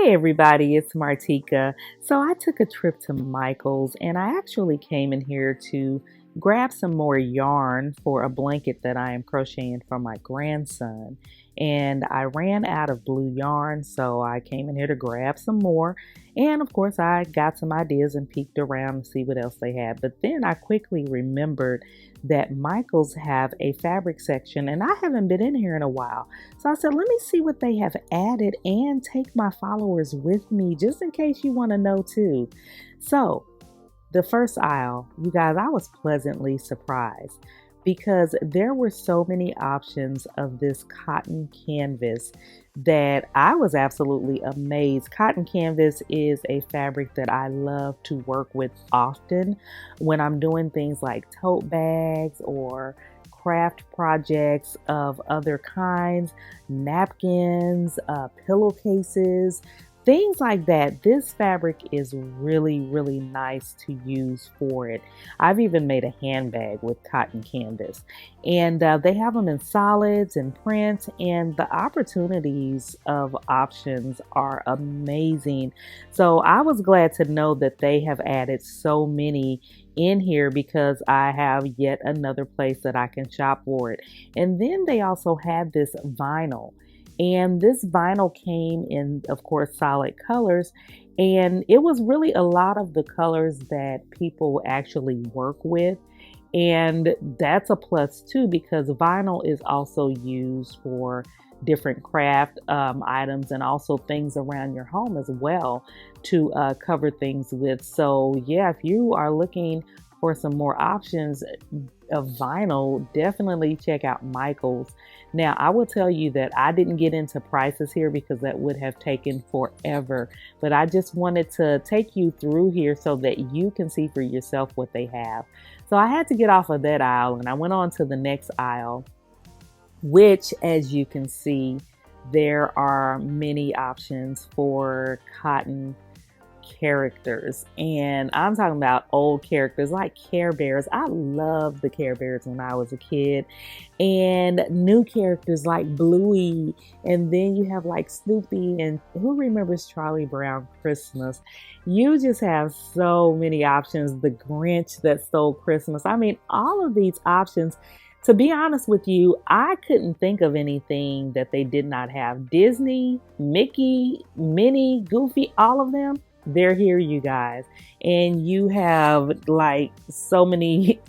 Hey everybody, it's Martika. So I took a trip to Michael's and I actually came in here to grab some more yarn for a blanket that I am crocheting for my grandson. And I ran out of blue yarn, so I came in here to grab some more. And of course, I got some ideas and peeked around to see what else they had. But then I quickly remembered that Michael's have a fabric section and I haven't been in here in a while. So I said, let me see what they have added and take my followers with me just in case you want to know too. So the first aisle, you guys, I was pleasantly surprised because there were so many options of this cotton canvas that I was absolutely amazed. Cotton canvas is a fabric that I love to work with often when I'm doing things like tote bags or craft projects of other kinds, napkins, pillowcases, things like that. This fabric is really nice to use for it. I've even made a handbag with cotton canvas, and they have them in solids and prints, and the opportunities of options are amazing. So I was glad to know that they have added so many in here because I have yet another place that I can shop for it. And then they also had this vinyl. And this vinyl came in, of course, solid colors. And it was really a lot of the colors that people actually work with. And that's a plus too, because vinyl is also used for different craft items and also things around your home as well to cover things with. So yeah, if you are looking for some more options of vinyl, definitely check out Michael's. Now, I will tell you that I didn't get into prices here because that would have taken forever, but I just wanted to take you through here so that you can see for yourself what they have. So I had to get off of that aisle and I went on to the next aisle, which, as you can see, there are many options for cotton characters, and I'm talking about old characters like Care Bears. I loved the Care Bears when I was a kid, and new characters like Bluey, and then you have like Snoopy, and who remembers Charlie Brown Christmas? You just have so many options. The Grinch that stole Christmas. I mean, all of these options. To be honest with you, I couldn't think of anything that they did not have. Disney, Mickey, Minnie, Goofy, all of them, they're here, you guys. And you have like so many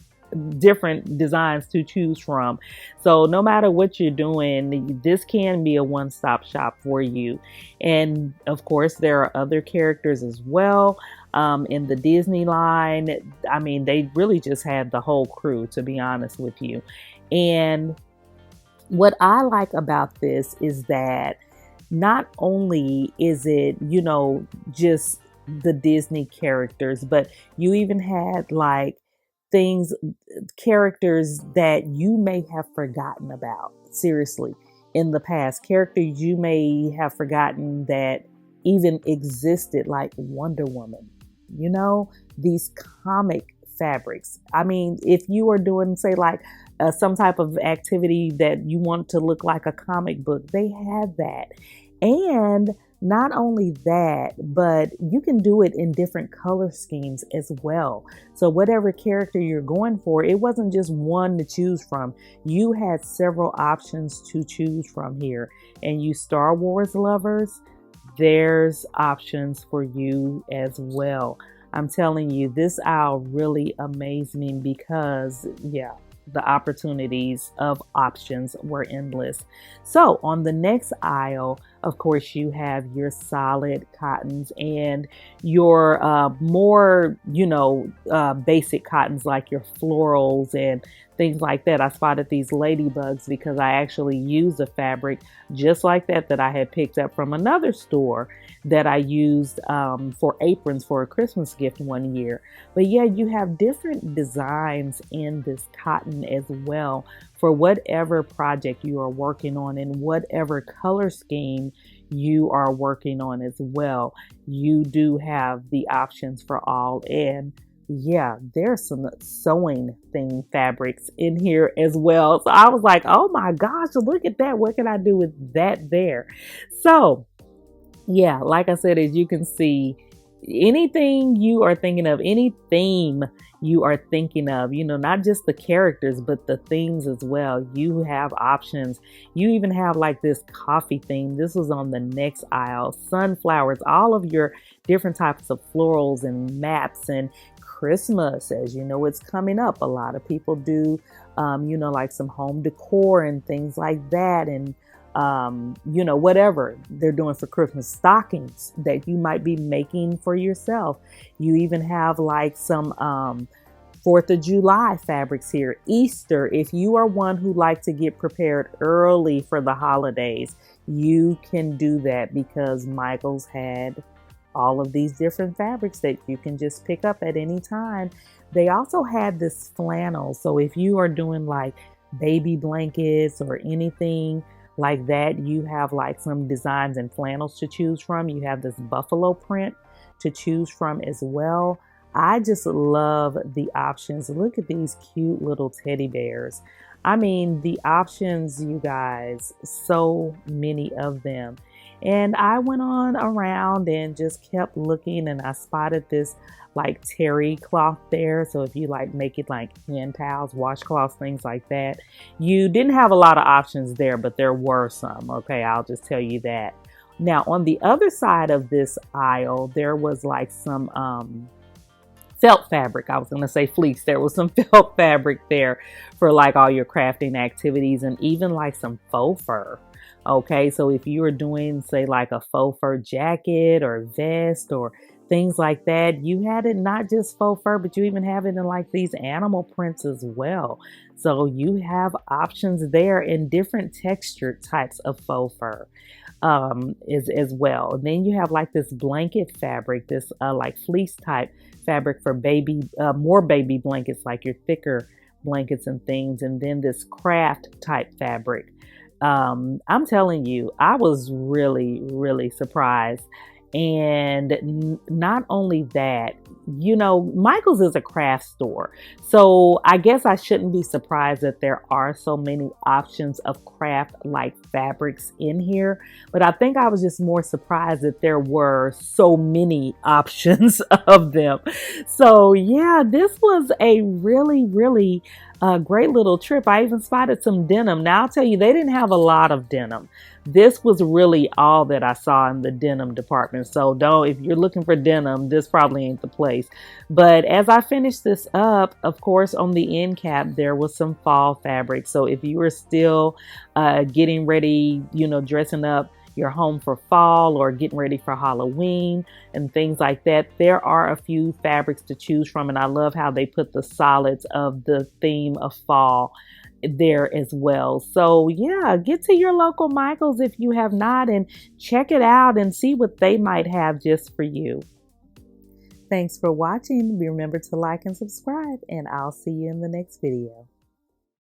different designs to choose from. So no matter what you're doing, this can be a one-stop shop for you. And of course, there are other characters as well. In the Disney line, I mean, they really just had the whole crew, to be honest with you. And what I like about this is that not only is it, just the Disney characters, but you even had like things, characters that you may have forgotten about, seriously, in the past. Characters you may have forgotten that even existed, like Wonder Woman, these comic fabrics. I mean, if you are doing, say, like some type of activity that you want to look like a comic book, they have that. And not only that, but you can do it in different color schemes as well. So whatever character you're going for, it wasn't just one to choose from. You had several options to choose from here. And you Star Wars lovers, there's options for you as well. I'm telling you, this aisle really amazed me because, yeah, the opportunities of options were endless. So on the next aisle, of course, you have your solid cottons and your more, basic cottons like your florals and things like that. I spotted these ladybugs because I actually used a fabric just like that I had picked up from another store that I used for aprons for a Christmas gift one year. But yeah, you have different designs in this cotton as well for whatever project you are working on and whatever color scheme you are working on as well. You do have the options for all. And yeah, there's some sewing thing fabrics in here as well. So I was like, oh my gosh, look at that. What can I do with that there? So Yeah, like I said, as you can see, anything you are thinking of, any theme you are thinking of, not just the characters, but the themes as well. You have options. You even have like this coffee theme. This was on the next aisle. Sunflowers, all of your different types of florals and maps and Christmas, as you know, it's coming up. A lot of people do, like some home decor and things like that. And whatever they're doing for Christmas, stockings that you might be making for yourself. You even have like some 4th of July fabrics here. Easter, if you are one who like to get prepared early for the holidays, you can do that because Michaels had all of these different fabrics that you can just pick up at any time. They also had this flannel. So if you are doing like baby blankets or anything like that, you have like some designs and flannels to choose from. You have this buffalo print to choose from as well. I just love the options. Look at these cute little teddy bears. I mean, the options, you guys, so many of them. And I went on around and just kept looking, and I spotted this like terry cloth there. So if you like make it like hand towels, washcloths, things like that. You didn't have a lot of options there, but there were some. Okay, I'll just tell you that. Now on the other side of this aisle, there was like some felt fabric. I was going to say fleece. There was some felt fabric there for like all your crafting activities, and even like some faux fur. Okay, so if you were doing, say, like a faux fur jacket or vest or things like that, you had it not just faux fur, but you even have it in like these animal prints as well. So you have options there in different textured types of faux fur as well. And then you have like this blanket fabric, this like fleece type fabric for baby, more baby blankets, like your thicker blankets and things. And then this craft type fabric. I'm telling you, I was really, really surprised. And not only that, Michael's is a craft store. So I guess I shouldn't be surprised that there are so many options of craft like fabrics in here. But I think I was just more surprised that there were so many options of them. So yeah, this was a really, really great little trip. I even spotted some denim. Now I'll tell you, they didn't have a lot of denim. This was really all that I saw in the denim department. So if you're looking for denim, this probably ain't the place. But as I finished this up, of course, on the end cap, there was some fall fabric. So if you were still getting ready, dressing up your home for fall or getting ready for Halloween and things like that, there are a few fabrics to choose from. And I love how they put the solids of the theme of fall there as well. So yeah, get to your local Michaels if you have not, and check it out and see what they might have just for you. Thanks for watching. Remember to like and subscribe, and I'll see you in the next video.